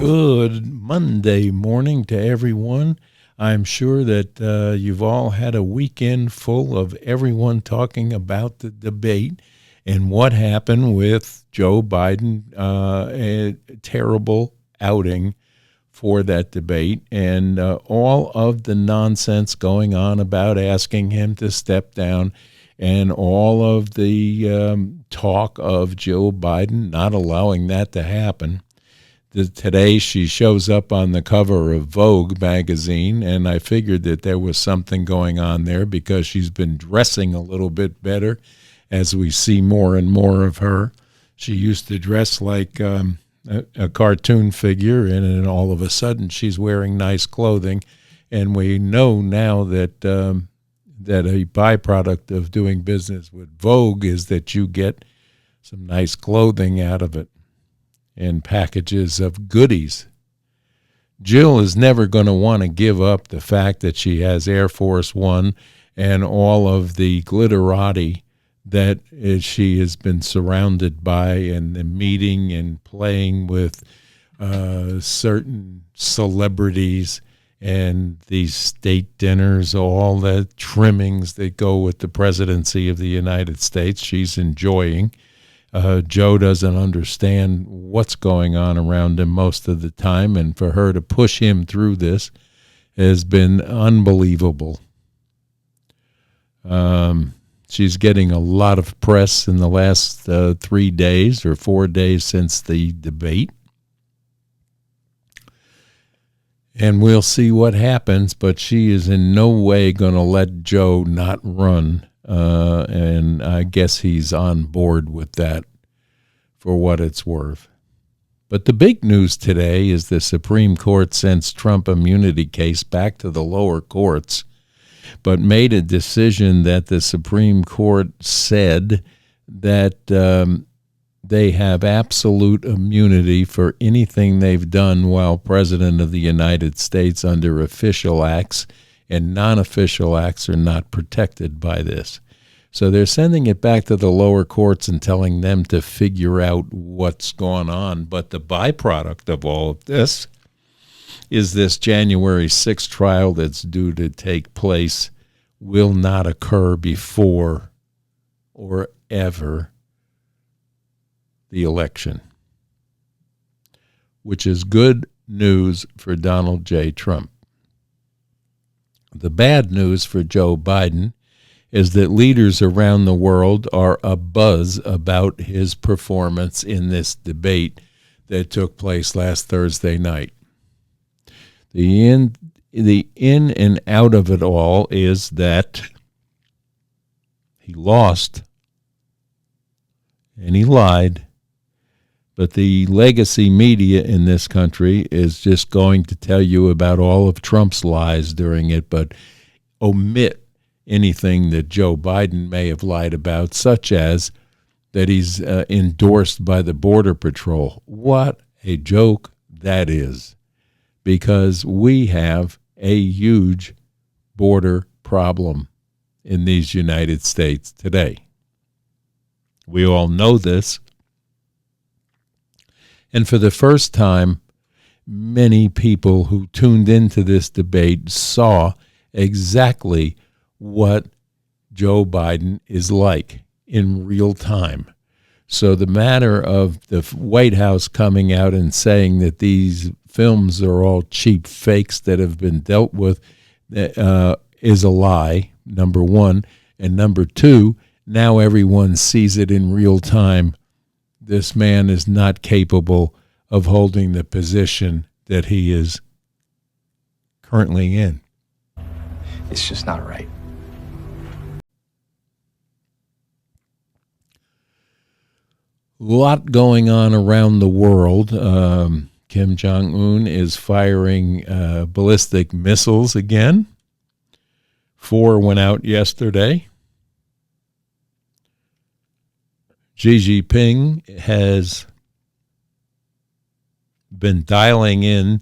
Good Monday morning to everyone. I'm sure that you've all had a weekend full of everyone talking about the debate and what happened with Joe Biden, a terrible outing for that debate, and all of the nonsense going on about asking him to step down, and all of the talk of Joe Biden not allowing that to happen. Today she shows up on the cover of Vogue magazine, and I figured that there was something going on there because she's been dressing a little bit better as we see more and more of her. She used to dress like a cartoon figure, and then all of a sudden she's wearing nice clothing, and we know now that that a byproduct of doing business with Vogue is that you get some nice clothing out of it and packages of goodies. Jill is never going to want to give up the fact that she has Air Force One and all of the glitterati that she has been surrounded by, and the meeting and playing with certain celebrities and these state dinners, all the trimmings that go with the presidency of the United States. She's enjoying. Joe doesn't understand what's going on around him most of the time, and for her to push him through this has been unbelievable. She's getting a lot of press in the last 3 days or 4 days since the debate. And we'll see what happens, but she is in no way going to let Joe not run. And I guess he's on board with that for what it's worth. But the big news today is the Supreme Court sends Trump immunity case back to the lower courts, but made a decision that the Supreme Court said that they have absolute immunity for anything they've done while President of the United States under official acts, and non-official acts are not protected by this. So they're sending it back to the lower courts and telling them to figure out what's going on. But the byproduct of all of this is this January 6th trial that's due to take place will not occur before or ever the election, which is good news for Donald J. Trump. The bad news for Joe Biden is that leaders around the world are abuzz about his performance in this debate that took place last Thursday night. The in and out of it all is that he lost and he lied, but the legacy media in this country is just going to tell you about all of Trump's lies during it, but omit anything that Joe Biden may have lied about, such as that he's endorsed by the Border Patrol. What a joke that is, because we have a huge border problem in these United States today. We all know this. And for the first time, many people who tuned into this debate saw exactly what Joe Biden is like in real time. So the matter of the White House coming out and saying that these films are all cheap fakes that have been dealt with is a lie, number one. And number two, now everyone sees it in real time. This man is not capable of holding the position that he is currently in. It's just not right. A lot going on around the world. Kim Jong-un is firing ballistic missiles again. 4 went out yesterday. Xi Jinping has been dialing in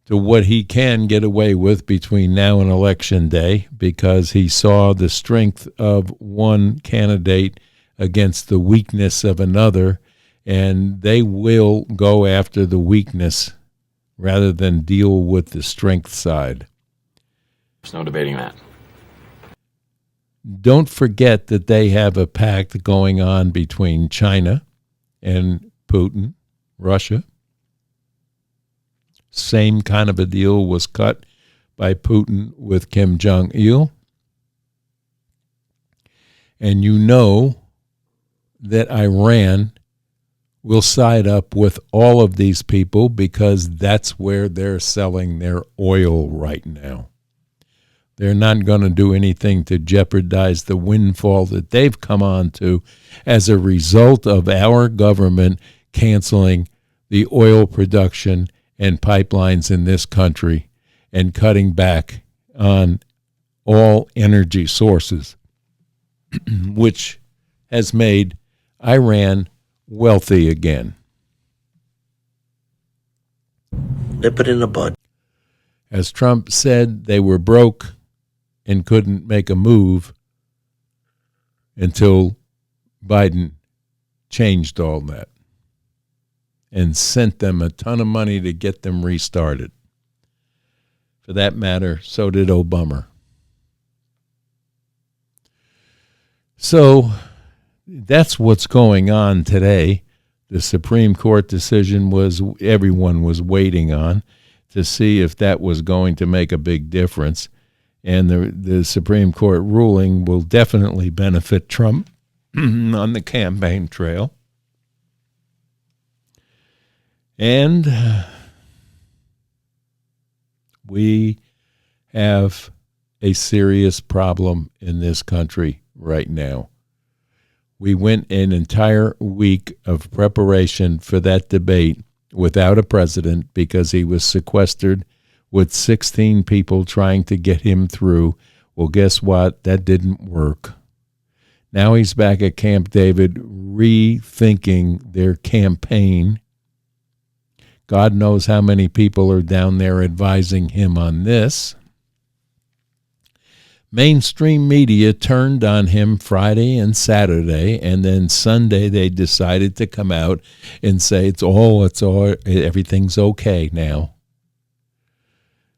to what he can get away with between now and Election Day, because he saw the strength of one candidate against the weakness of another, and they will go after the weakness rather than deal with the strength side. There's no debating that. Don't forget that they have a pact going on between China and Putin, Russia. Same kind of a deal was cut by Putin with Kim Jong-il. And you know that Iran will side up with all of these people because that's where they're selling their oil right now. They're not going to do anything to jeopardize the windfall that they've come on to as a result of our government canceling the oil production and pipelines in this country and cutting back on all energy sources, which has made Iran wealthy again. Nip it in the bud. As Trump said, they were broke and couldn't make a move until Biden changed all that and sent them a ton of money to get them restarted. For that matter, so did Obama. So that's what's going on today. The Supreme Court decision was everyone was waiting on to see if that was going to make a big difference. And the Supreme Court ruling will definitely benefit Trump on the campaign trail. And we have a serious problem in this country right now. We went an entire week of preparation for that debate without a president because he was sequestered with 16 people trying to get him through. Well, guess what? That didn't work. Now he's back at Camp David rethinking their campaign. God knows how many people are down there advising him on this. Mainstream media turned on him Friday and Saturday, and then Sunday they decided to come out and say it's all everything's okay now.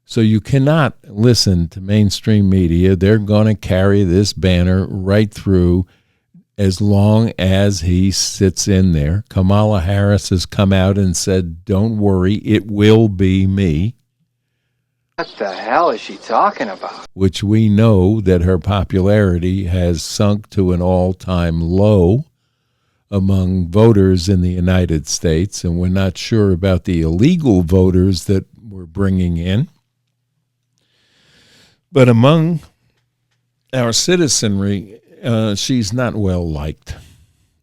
So you cannot listen to mainstream media. They're going to carry this banner right through as long as he sits in there. Kamala Harris has come out and said, don't worry, it will be me. What the hell is she talking about? Which we know that her popularity has sunk to an all-time low among voters in the United States, and we're not sure about the illegal voters that we're bringing in. But among our citizenry, she's not well liked,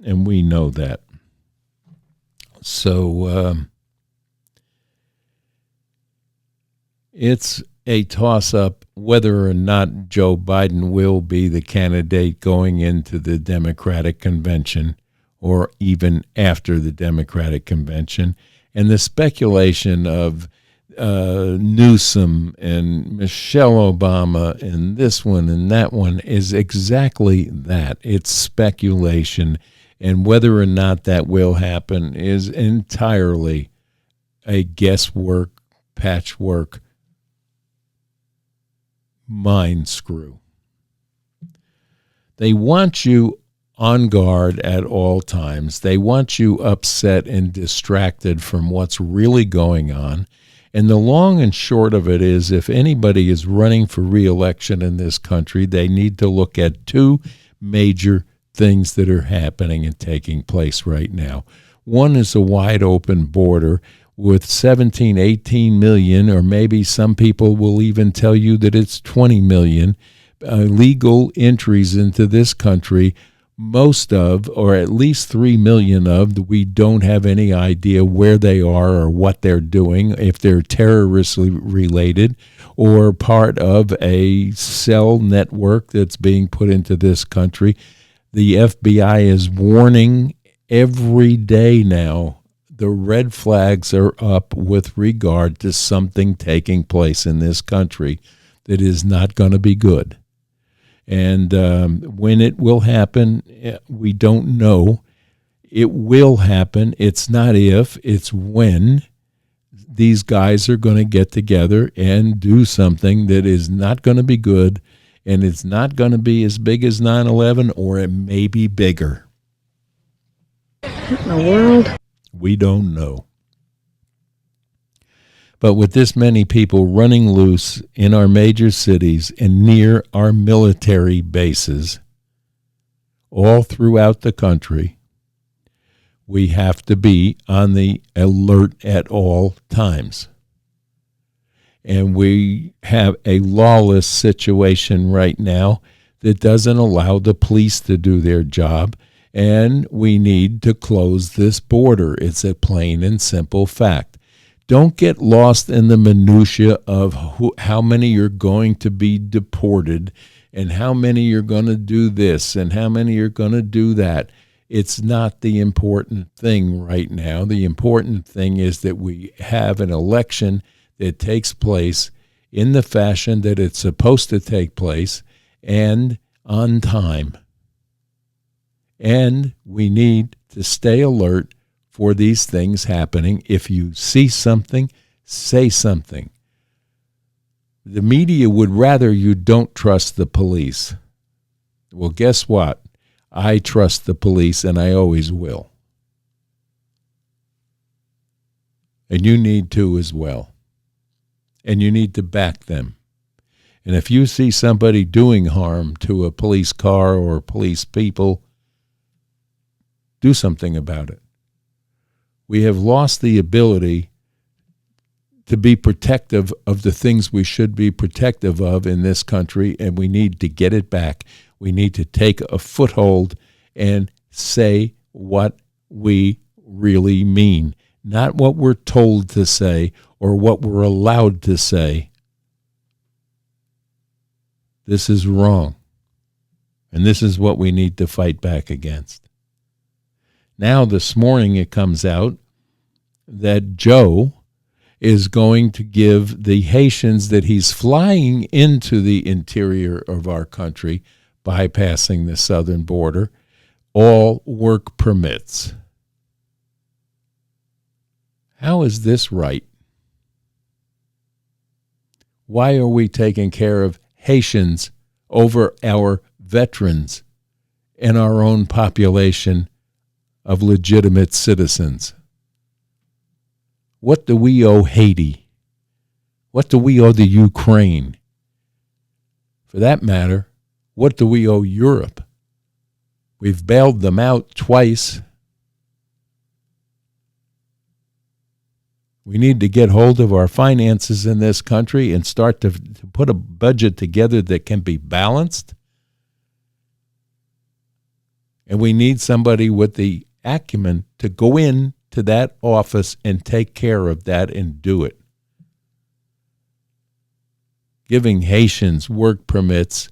and we know that. So it's a toss-up whether or not Joe Biden will be the candidate going into the Democratic convention or even after the Democratic convention. And the speculation of Newsom and Michelle Obama and this one and that one is exactly that. It's speculation, and whether or not that will happen is entirely a guesswork, patchwork, mind screw. They want you on guard at all times. They want you upset and distracted from what's really going on. And the long and short of it is, if anybody is running for re-election in this country, they need to look at two major things that are happening and taking place right now. One is a wide open border with 17, 18 million, or maybe some people will even tell you that it's 20 million legal entries into this country. Most of, or at least 3 million of, we don't have any idea where they are or what they're doing, if they're terroristically related or part of a cell network that's being put into this country. The FBI is warning every day now. The red flags are up with regard to something taking place in this country that is not going to be good. And when it will happen, we don't know. It will happen. It's not if, it's when these guys are going to get together and do something that is not going to be good, and it's not going to be as big as 9/11, or it may be bigger. What in the world? We don't know. But with this many people running loose in our major cities and near our military bases, all throughout the country, we have to be on the alert at all times. And we have a lawless situation right now that doesn't allow the police to do their job, and we need to close this border. It's a plain and simple fact. Don't get lost in the minutia of how many you're going to be deported and how many you're going to do this and how many you're going to do that. It's not the important thing right now. The important thing is that we have an election that takes place in the fashion that it's supposed to take place and on time. And we need to stay alert for these things happening. If you see something, say something. The media would rather you don't trust the police. Well, guess what? I trust the police, and I always will. And you need to as well. And you need to back them. And if you see somebody doing harm to a police car or police people, do something about it. We have lost the ability to be protective of the things we should be protective of in this country, and we need to get it back. We need to take a foothold and say what we really mean, not what we're told to say or what we're allowed to say. This is wrong, and this is what we need to fight back against. Now, this morning, it comes out that Joe is going to give the Haitians that he's flying into the interior of our country, bypassing the southern border, all work permits. How is this right? Why are we taking care of Haitians over our veterans and our own population of legitimate citizens? What do we owe Haiti? What do we owe the Ukraine? For that matter, what do we owe Europe? We've bailed them out twice. We need to get hold of our finances in this country and start to put a budget together that can be balanced. And we need somebody with the acumen to go in to that office and take care of that and do it. Giving Haitians work permits,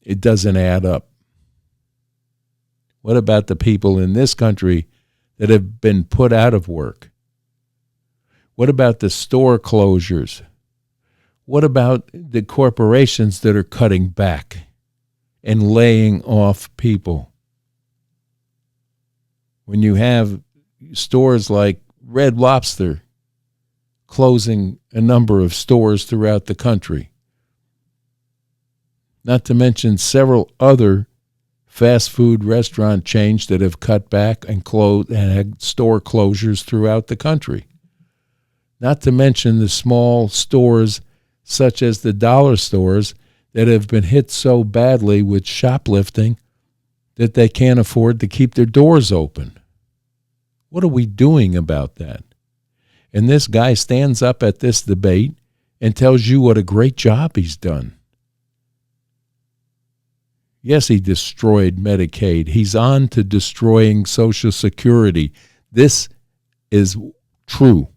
it doesn't add up. What about the people in this country that have been put out of work? What about the store closures? What about the corporations that are cutting back and laying off people? When you have stores like Red Lobster closing a number of stores throughout the country, not to mention several other fast food restaurant chains that have cut back and closed and had store closures throughout the country. Not to mention the small stores such as the dollar stores that have been hit so badly with shoplifting that they can't afford to keep their doors open. What are we doing about that? And this guy stands up at this debate and tells you what a great job he's done. Yes, he destroyed Medicaid. He's on to destroying Social Security. This is true.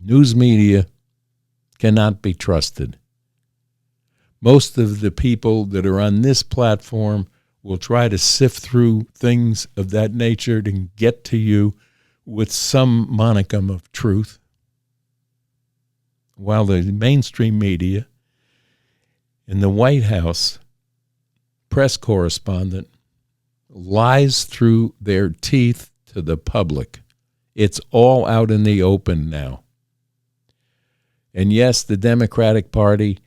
News media cannot be trusted. Most of the people that are on this platform will try to sift through things of that nature to get to you with some monicum of truth, while the mainstream media and the White House press correspondent lies through their teeth to the public. It's all out in the open now. And yes, the Democratic Party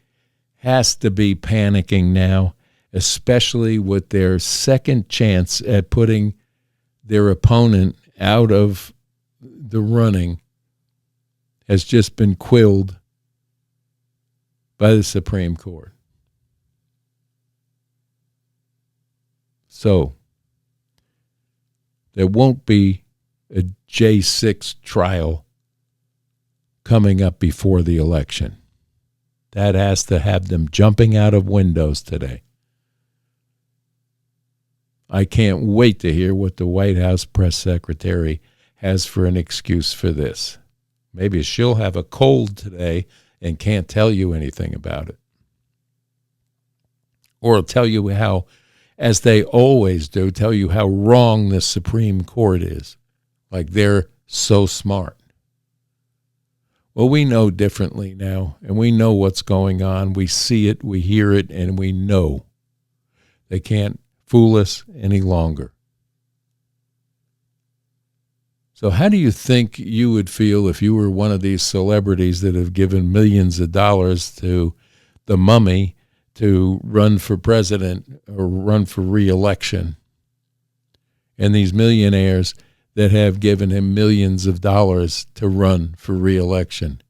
has to be panicking now, especially with their second chance at putting their opponent out of the running has just been quilled by the Supreme Court. So there won't be a J6 trial coming up before the election. That has to have them jumping out of windows today. I can't wait to hear what the White House press secretary has for an excuse for this. Maybe she'll have a cold today and can't tell you anything about it. Or tell you how, as they always do, tell you how wrong the Supreme Court is. Like they're so smart. Well, we know differently now, and we know what's going on. We see it, we hear it, and we know they can't fool us any longer. So how do you think you would feel if you were one of these celebrities that have given millions of dollars to the mummy to run for president or run for re-election, and these millionaires that have given him millions of dollars to run for re-election?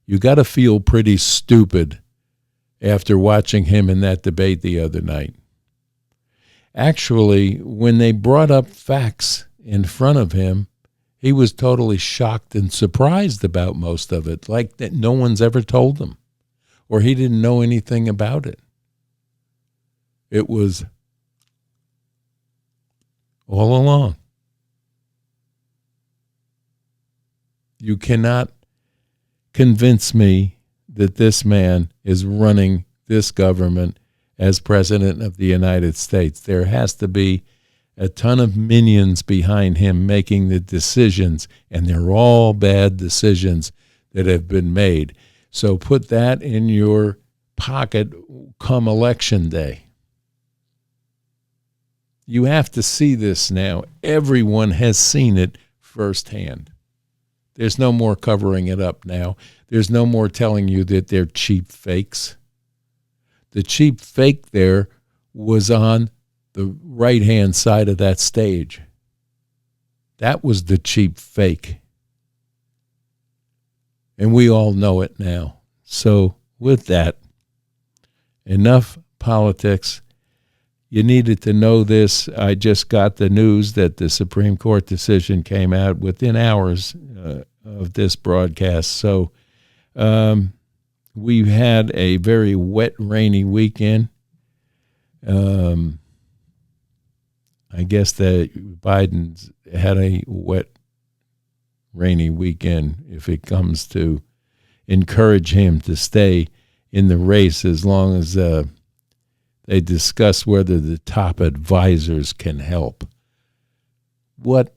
You got to feel pretty stupid after watching him in that debate the other night. Actually, when they brought up facts in front of him, he was totally shocked and surprised about most of it, like that no one's ever told him, or he didn't know anything about it. It was all along. You cannot convince me that this man is running this government as president of the United States. There has to be a ton of minions behind him making the decisions, and they're all bad decisions that have been made. So put that in your pocket come election day. You have to see this now. Everyone has seen it firsthand. There's no more covering it up now. There's no more telling you that they're cheap fakes. The cheap fake there was on the right-hand side of that stage. That was the cheap fake. And we all know it now. So with that, enough politics. You needed to know this. I just got the news that the Supreme Court decision came out within hours of this broadcast. So we've had a very wet, rainy weekend. I guess that Biden's had a wet, rainy weekend if it comes to encourage him to stay in the race as long as they discuss whether the top advisors can help. What?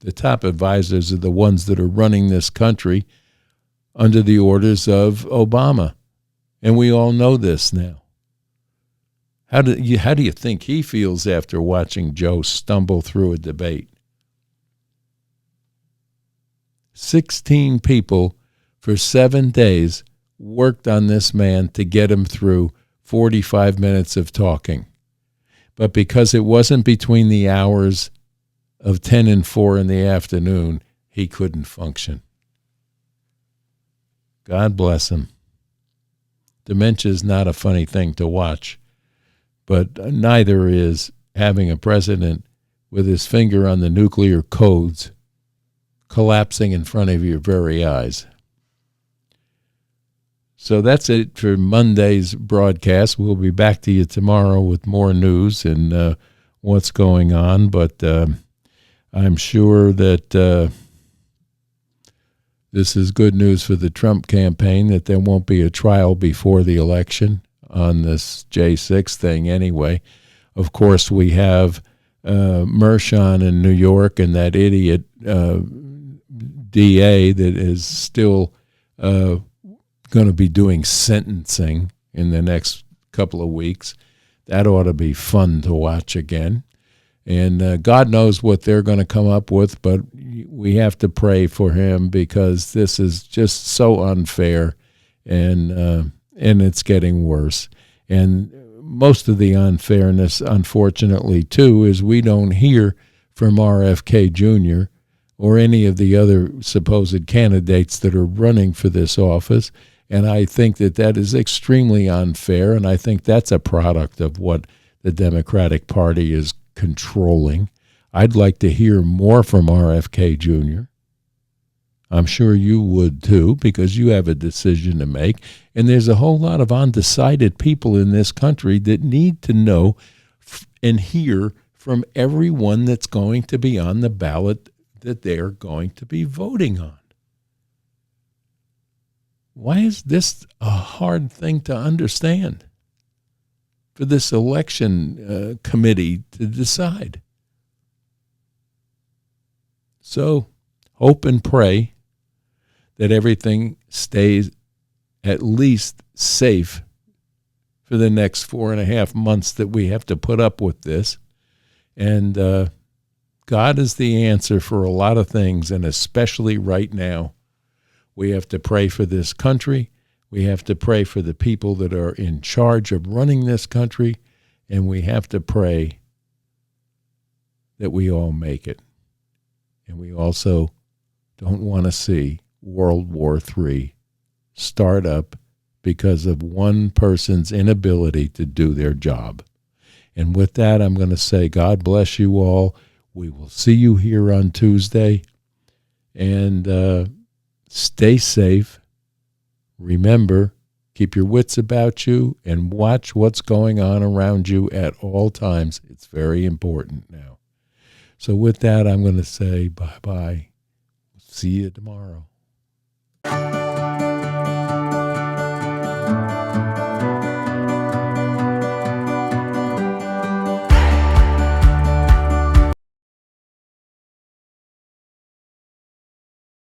The top advisors are the ones that are running this country under the orders of Obama. And we all know this now. How do you think he feels after watching Joe stumble through a debate? 16 people for 7 days worked on this man to get him through 45 minutes of talking. But because it wasn't between the hours of 10 and 4 in the afternoon, he couldn't function. God bless him. Dementia is not a funny thing to watch, but neither is having a president with his finger on the nuclear codes collapsing in front of your very eyes. So that's it for Monday's broadcast. We'll be back to you tomorrow with more news and what's going on, but I'm sure that this is good news for the Trump campaign, that there won't be a trial before the election on this J6 thing anyway. Of course, we have Mershon in New York and that idiot DA that is still going to be doing sentencing in the next couple of weeks. That ought to be fun to watch again. And God knows what they're going to come up with, but we have to pray for him because this is just so unfair, and it's getting worse. And most of the unfairness, unfortunately, too, is we don't hear from RFK Jr. or any of the other supposed candidates that are running for this office. And I think that is extremely unfair, and I think that's a product of what the Democratic Party is controlling. I'd like to hear more from RFK Jr. I'm sure you would too, because you have a decision to make. And there's a whole lot of undecided people in this country that need to know and hear from everyone that's going to be on the ballot that they're going to be voting on. Why is this a hard thing to understand for this election committee to decide? So hope and pray that everything stays at least safe for the next 4.5 months that we have to put up with this. And God is the answer for a lot of things, and especially right now. We have to pray for this country. We have to pray for the people that are in charge of running this country, and we have to pray that we all make it. And we also don't want to see World War III start up because of one person's inability to do their job. And with that, I'm going to say, God bless you all. We will see you here on Tuesday. And stay safe. Remember, keep your wits about you and watch what's going on around you at all times. It's very important now. So with that, I'm going to say bye-bye. See you tomorrow.